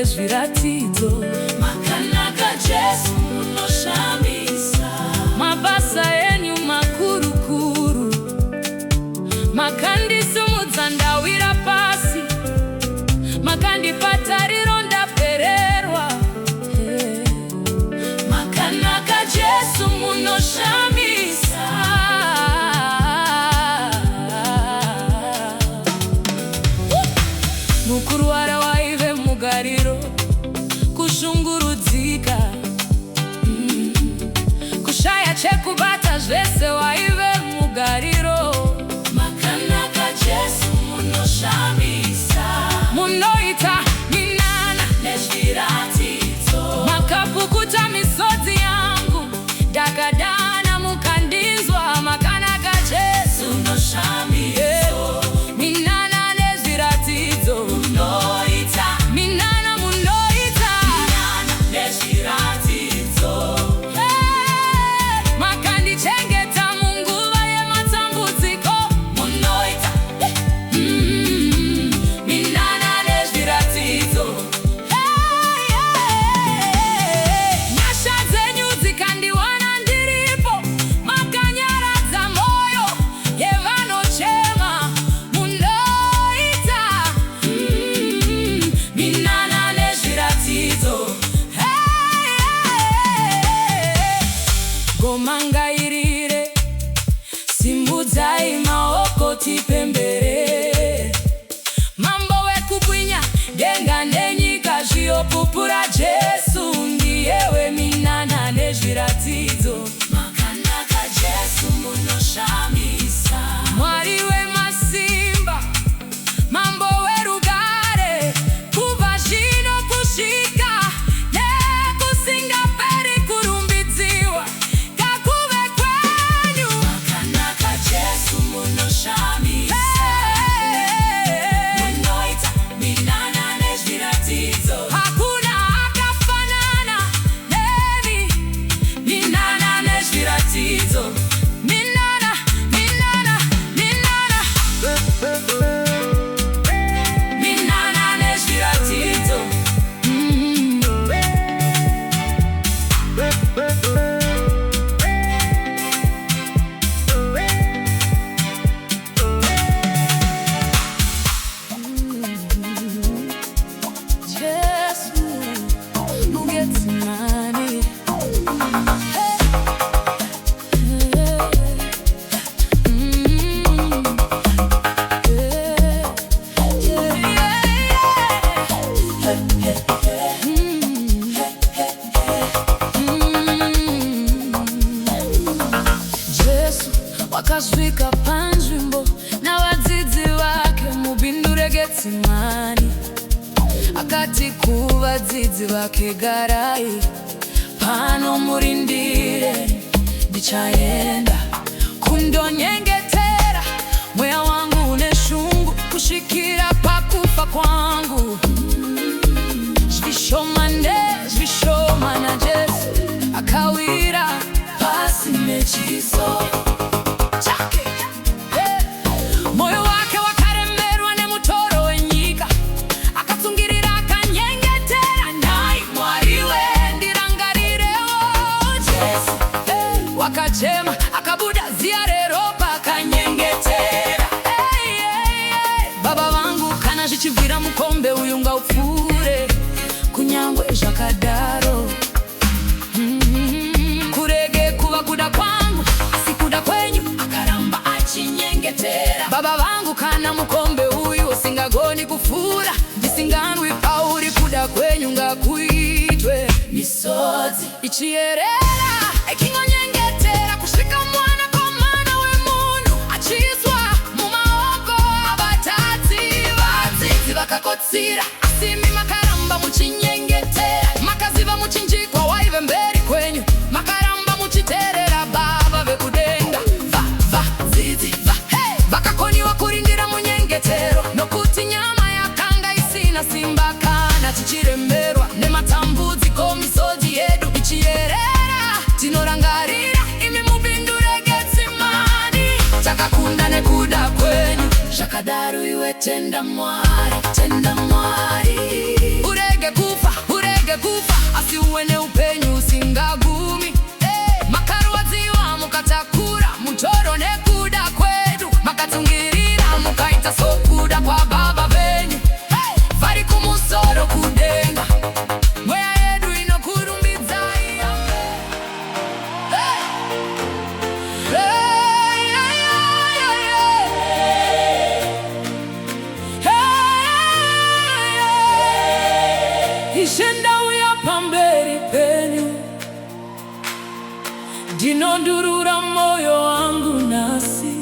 Sviratizo makanaka Jesu munoshamisa mabasa enyu makurukuru makandisumudzandawira pasi makandipatariro ndapererwa makanaka Jesu munoshamisa mukurwara waive mugariro kushungurudzika kushaya chekubata zvese waive mugariro makanaka Jesu munoshamisa munoita minana nezviratidzo makapukuta misodzi yangu ndakadana mukandinzwa makanaka Jesu munoshamisa minana nezviratidzo munoita minana makandichengeta munguva yematambudziko munoita minana nezviratidzo nyasha dzenyu dzikandiwana ndiripo makanyaradza moyo yevanochema munoita minana nezviratidzo gomangairire simudzai maoko tipembere mambo wekubwinya denga nenyika zviyopupura Jesu ndiyewe minana nezviratidzo makanaka Jesu munoshamisa Mwari wemasimba mambo werugare kubva zvino kusvika nekusingaperi kurumbidziwa ngakuve kwenyu makanaka Jesu munoshamisa munoita minana nezviratidzo hakuna akafanana nemi minana nezviratidzo minana minana minana minana nezviratidzo Jesu mugetsimani Jesu wakasvika panzvimbo navadzidzi vake mubindu regetsimani akati kuvadzidzi vake garai pano murindire ndichaenda kundonyengetera mweya wangu une shungu kusvikira pakufa kwangu zvishoma na Jesu akawira pasi nechiso chake moyo wake wakaremerwa nemutoro wenyika akatsungirira akanyengetera nhai Mwariwe ndirangarirewo Jesu wakachema akabuda ziya reropa akanyengetera baba vangu kana zvichibvira mukombe uyu ngaupfuure kunyangwe zvakadaro kurege kuva kuda kwangu asi kuda kwenyu akaramba achinyengetera baba vangu kana mukombe uyu usingagoni kufura ndisinganwi pauri kuda kwenyu ngakuitwe misodzi ichierera ikingonyengetera kusvika kuimba kana tichiremerwa nematambudziko misodzi yedu ichiyerera. Tinorangarira imi mupindure Getsimani, takakunda nekuda kwenyu. Zvakadaro iwe tenda Mwari, tenda Mwari. Urege kufa, asi uwe neupenyu usingagumi. Makarwadziwa mukatakura mutoro nekuda kwedu, makatungirira mukaita sokuda kwa baba venyu. Vari kumusoro kudenga, mweya yedu inokurumbidzai. Ishenda pamberi penyu, ndinondurura moyo wangu nasi.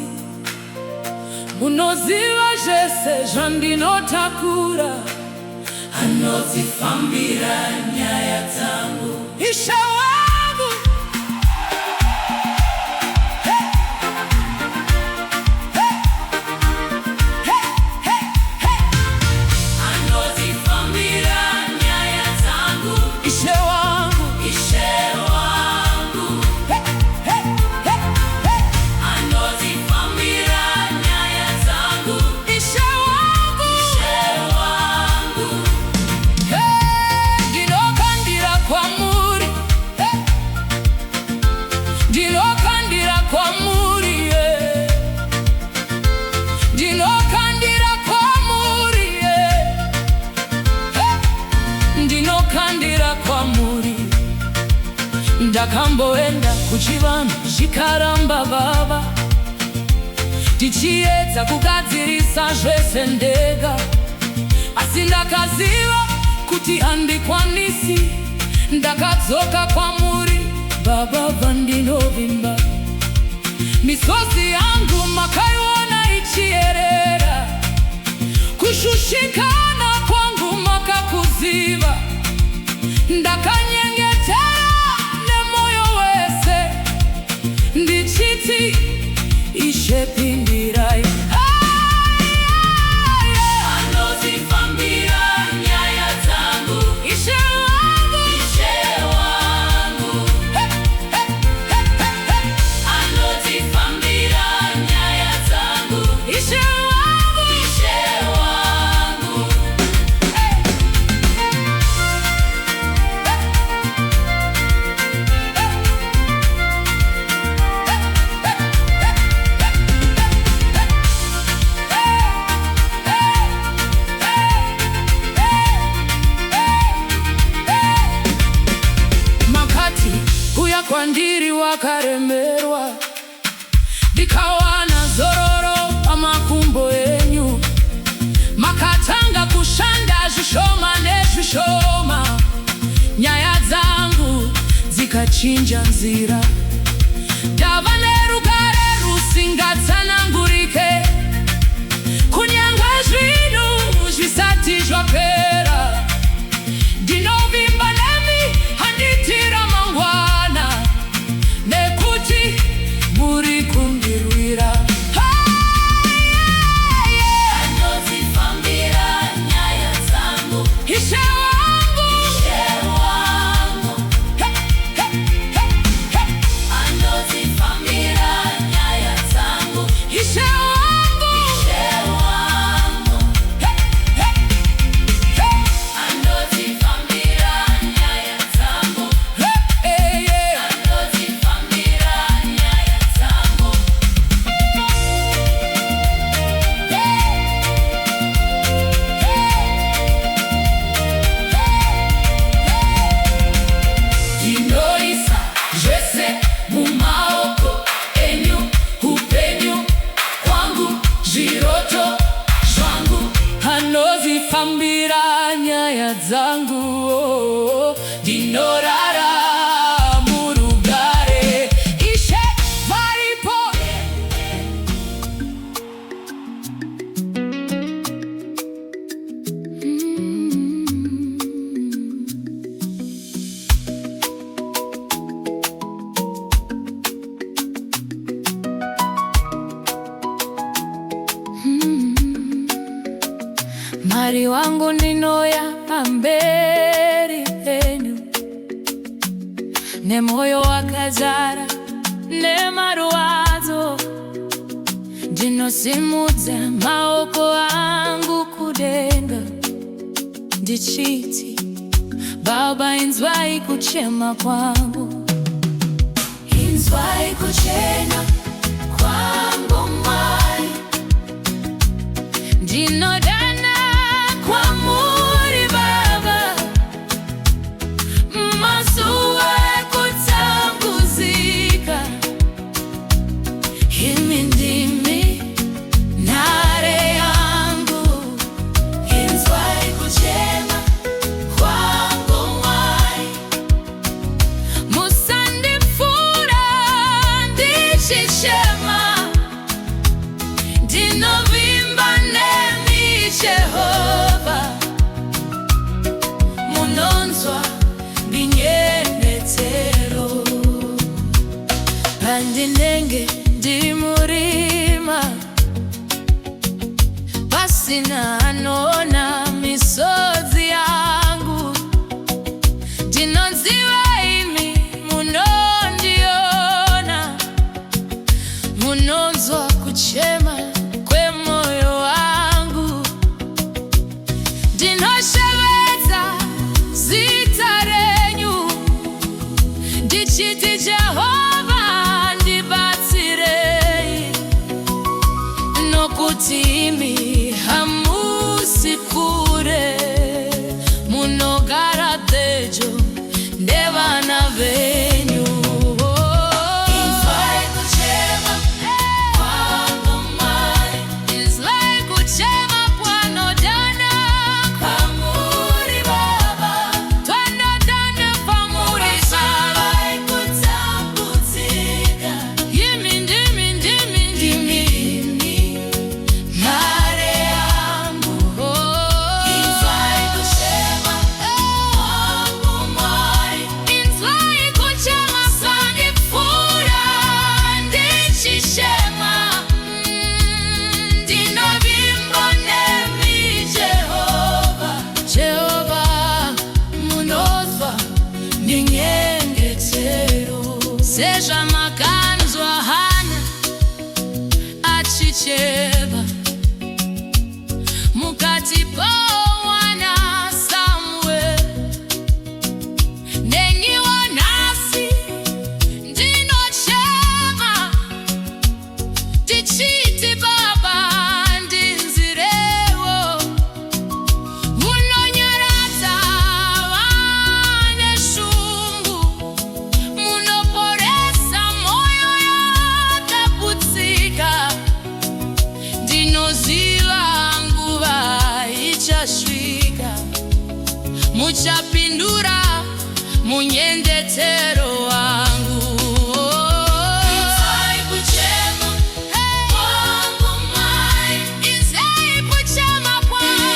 Munoziva zvese zvandinotakura, anozifambira nyaya dzangu. Ishe wangu, Anozifambira nyaya dzangu. Ishe wangu, Ishe wangu. Anozifambira nyaya dzangu. Ishe wangu, Ishe wangu. ndinokandira kwamuri, ndinokandira kwamuri, ndinokandira kwamuri, ndinokandira kwamuri. Ndakamboenda kuchivanhu chikaramba baba, tichiedza kugadzirisa zvese ndega, asi ndakaziva kuti handikwanisi. Ndakadzoka kwamuri baba, vandinovimba. Misodzi yangu makaiona ichiyerera, kushushikana kwangu makakuziva. Ndakanyengetera nemoyo wese, ndichiti Ishe pindirai. Anozifambira nyaya dzangu. Ishe wangu, Ishe wangu. Anozifambira nyaya dzangu. Ishe wangu, Ishe wangu. makati uya kwandiri wakaremerwa, ndikawana zororo pamakumbo enyu. Makatanga kushanda zvishoma nezvishoma, nyaya dzangu dzikachinja nzira. Ndava nerugare rusingatsanangurike, kunyanga zvinhu zvisati zvapera. Ndinovimba nemi, handiti ramangwana, nekuti muri kundirwira. Anozifambira nyaya dzangu. Ishe wangu, Ishe wangu. mwari wangu ndinoya pamberi penyu nemoyo wakazara nemarwadzo, ndinosimudza maoko angu kudenga ndichiti, Baba, inzwai kuchema kwangu, inzwai kuchema kwangu mwari, ndinodana kwamuri Baba, mazuva ekutambuzika, imi ndimi nhare yangu, inzwai kuchema kwangu mwari, musandipfura ndichichema, ndinovimba nemi Jehova, munonzwa ndinyengetero, pandinenge ndimurima pasina anona misodzi yangu, ndinonziva imi munondiona, munonzwa kuchema kwemoyo wangu, ndinoshevedza zita renyu ndichiti, Jehova ndibatsirei, nokuti imi hamusi kure, munogara pedyo nevana venyu. Inzwai kuchema kwangu mwari, inzwai kuchema kwanodana kwamuri Baba, twanodana kwamuri Baba, ekutambudzika, imi ndimi nhare yangu, inzwai kuchema kwangu mwari, inzwai kuchema sandipfura ndichichema, ndinovimba nemi Jehova, Jehova munozwa ndinyengetero, sezvamakanzwa Hana achichema mukati pomwana Samueli, nenyiwo nhasi ndinochema ndichiti, Baba, ndinzirewo, munonyaradza vane shungu, munoporesa moyo yakaputsika, ndinoziva nguva ichasvika, muchapindura munyengetero wangu. Inzwai kuchema kwangu mwari, inzwai kuchema kwangu,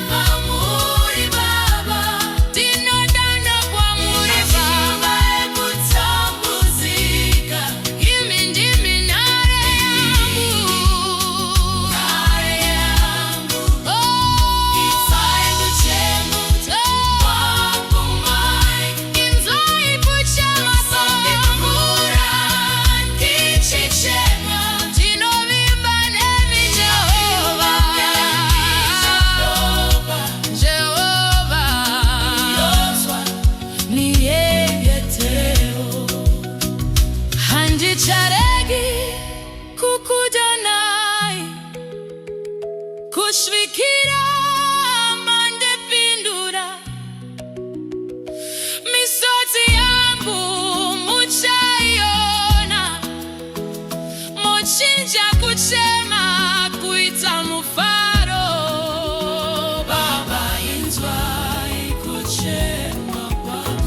kwamuri Baba, ndinodana kwamuri Baba, ekutambuzika, imi ndimi nhare yangu, inzwai kuchema kwangu mwari, inzwai kuchema sandipfura ndichichema, ndinovimba nemi Jehova, Jehova munozwa ndinyengetero, handicharegi kukudanai kusvikira mandipindura, misodzi yangu muchaiona, mochinja kuchema kuita mufaro, Baba, inzwai kuchema kwangu.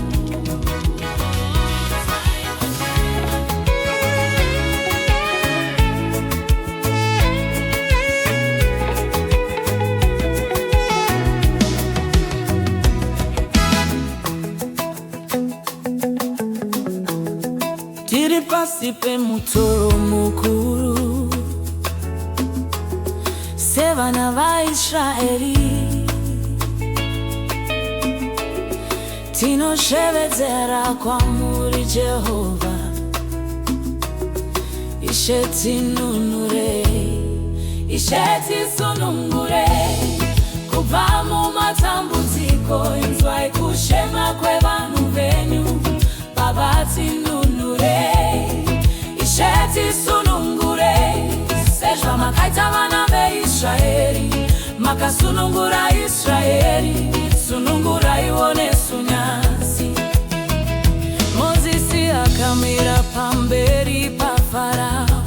Tiri pasi pe mutoro mukuru, vana va Israeli tinoshevedzera kwamuri Jehova. Ishe tinunure, Ishe tisunungure kubva mumatambudziko. Inzwai kushema kwevanhu venyu, Baba tinunure. Ishe tisunungure sezvamakaita vana veIsraeri. Makasunungura Israeri, sununguraiwo nesunyazi. Mozisi akamira pamberi paFarao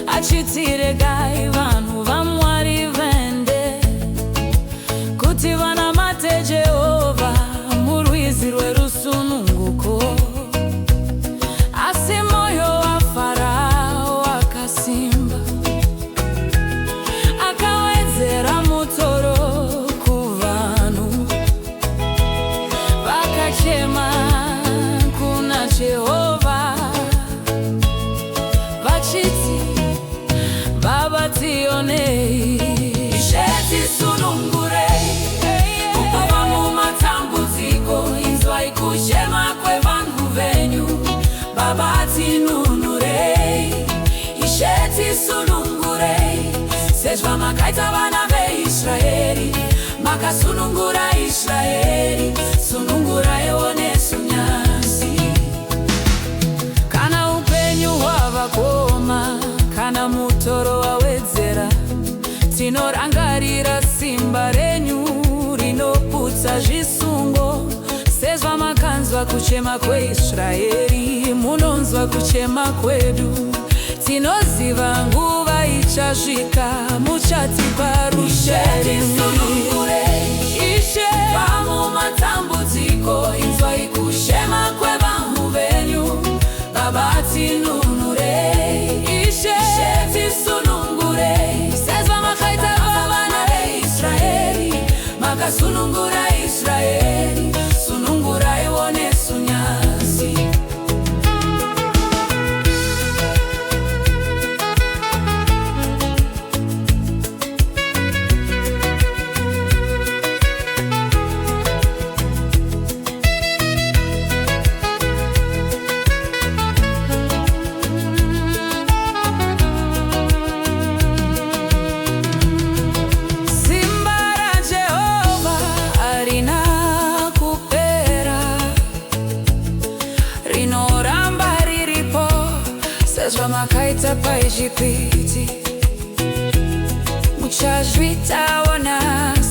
achiti, regai vanhu vaMwari vende, kuti vanamate Jehovha murwizi rwerusununguko. Asi moyo waFarao wakasimba, akawedzera mutoro kuvanhu. Vakachema kuna Jehovha vachiti, Baba tionei. Ishe tisunungurei kubva mumatambudziko. Inzwai kushema kwevanhu venyu, Baba tinunurei. Ishe tisunungurei sezvamakaita vana veIsraeri. Makasunungura Israeri, sununguraiwo nesunyazi. Kana upenyu hwava kuoma, kana mutoro wawedzera, tinorangarira simba renyu rinoputsa zvisungo. Sezvamakanzwa kuchema kweIsraeri, munonzwa kuchema kwedu. Tinoziva nguva ichasvika, muchatipa rushenzi. Ishe pamumatambudziko, inzwai kushema kwevanhu venyu, Baba tinunurei. Ishe tisunungurei sezvamakaita vana veIsraeri. Makasunungura Israeri, sununguraiwo nesunyazi. Sezvamakaita paIjipiti, muchazvitawo nasi.